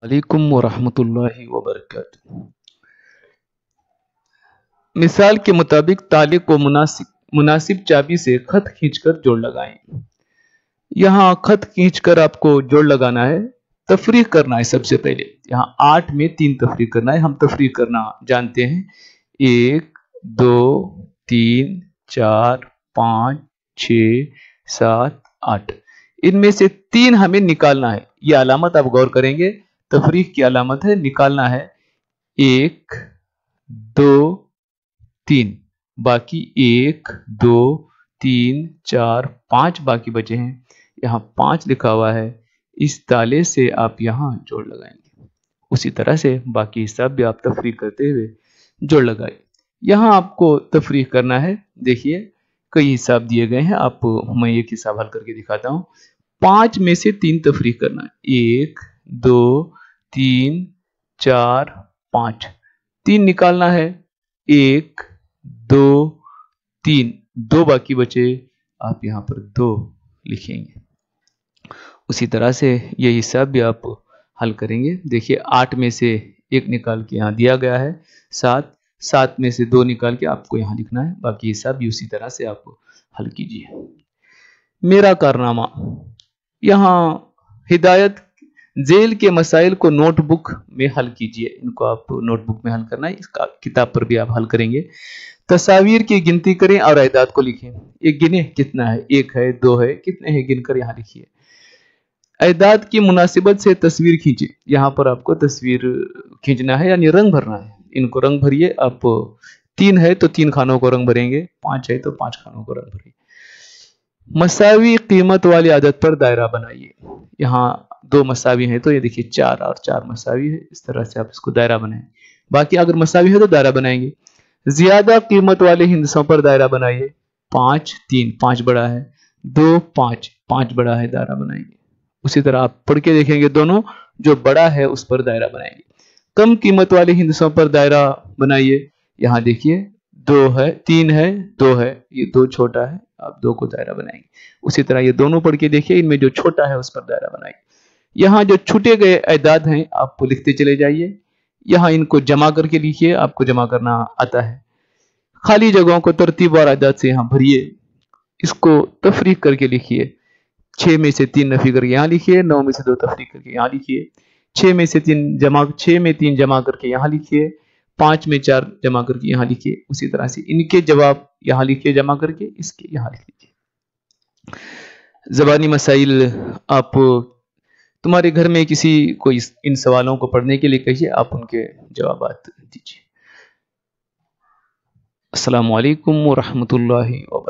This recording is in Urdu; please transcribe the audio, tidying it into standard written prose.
علیکم ورحمۃ اللہ وبرکاتہ۔ مثال کے مطابق تالے کو مناسب چابی سے خط کھینچ کر جوڑ لگائیں۔ یہاں خط کھینچ کر آپ کو جوڑ لگانا ہے، تفریق کرنا ہے۔ سب سے پہلے یہاں 8 میں 3 تفریق کرنا ہے۔ ہم تفریق کرنا جانتے ہیں، 1 2 3 4 5 6 7 8۔ ان میں سے 3 ہمیں نکالنا ہے۔ یہ علامت آپ غور کریں گے، تفریق کی علامت ہے، نکالنا ہے 1 2 3، باقی 1 2 3 4 5 باقی بچے ہیں۔ یہاں 5 لکھا ہوا ہے، اس تالے سے آپ یہاں جوڑ لگائیں گے۔ اسی طرح سے باقی حساب بھی آپ تفریق کرتے ہوئے جوڑ لگائیں۔ یہاں آپ کو تفریق کرنا ہے، دیکھیے کئی حساب دیے گئے ہیں، میں ایک حساب حل کر کے دکھاتا ہوں۔ 5 میں سے 3 تفریق کرنا ہے، 1 2 3 4 5۔ 3 نکالنا ہے، 1 2 3، 2 باقی بچے، آپ یہاں پر 2 لکھیں گے۔ اسی طرح سے یہ حساب بھی آپ حل کریں گے۔ دیکھیے 8 میں سے 1 نکال کے یہاں دیا گیا ہے، 7 7 میں سے 2 نکال کے آپ کو یہاں لکھنا ہے۔ باقی حساب بھی اسی طرح سے آپ حل کیجیے۔ میرا کارنامہ، یہاں ہدایت ذیل کے مسائل کو نوٹ بک میں حل کیجیے۔ ان کو آپ نوٹ بک میں حل کرنا ہے، اس کا کتاب پر بھی آپ حل کریں گے۔ تصاویر کی گنتی کریں اور اعداد کو لکھیں۔ یہ گنے کتنا ہے، 1 ہے 2 ہے، کتنے ہیں گن کر یہاں لکھیے۔ اعداد کی مناسبت سے تصویر کھینچیں۔ یہاں پر آپ کو تصویر کھینچنا ہے، یعنی رنگ بھرنا ہے۔ ان کو رنگ بھریے۔ آپ 3 ہے تو 3 خانوں کو رنگ بھریں گے، 5 ہے تو 5 خانوں کو رنگ بھریں گے۔ مساوی قیمت والی عدد پر دائرہ بنائیے۔ یہاں 2 مساوی ہیں تو یہ دیکھیے 4 اور 4 مساوی ہے، اس طرح سے آپ اس کو دائرہ بنائیں۔ باقی اگر مساوی ہے تو دائرہ بنائیں گے۔ زیادہ قیمت والے ہندسوں پر دائرہ بنائیے۔ 5 3، 5 بڑا ہے، 2 5، 5 بڑا ہے، دائرہ بنائیں گے۔ اسی طرح آپ پڑھ کے دیکھیں گے، دونوں جو بڑا ہے اس پر دائرہ بنائیں گے۔ کم قیمت والے ہندسوں پر دائرہ بنائیے۔ یہاں دیکھیے 2 ہے، 3 ہے، 2 ہے، یہ 2 چھوٹا ہے، آپ 2 کو دائرہ بنائیں گے۔ اسی طرح یہ دونوں پڑھ کے دیکھیے، ان میں جو چھوٹا ہے اس پر دائرہ بنائیں گے۔ یہاں جو چھوٹے گئے اعداد ہیں آپ کو لکھتے چلے جائیے۔ یہاں ان کو جمع کر کے لکھیے، آپ کو جمع کرنا آتا ہے۔ خالی جگہوں کو ترتیب اور اعداد سے یہاں بھریے۔ اس کو تفریق کر کے لکھیے۔ 6 میں سے 3 نفی کر کے یہاں لکھیے، 9 میں سے 2 تفریق کر کے یہاں لکھیے۔ 6 میں 3 جمع کر کے یہاں لکھیے، 5 میں 4 جمع کر کے یہاں لکھیے۔ اسی طرح سے ان کے جواب یہاں لکھیے جمع کر کے، اس کے یہاں لکھ لیجیے۔ زبانی مسائل، آپ تمہارے گھر میں کسی کو ان سوالوں کو پڑھنے کے لیے کہیے، آپ ان کے جوابات دیجیے۔ السلام علیکم ورحمۃ اللہ وبرکاتہ۔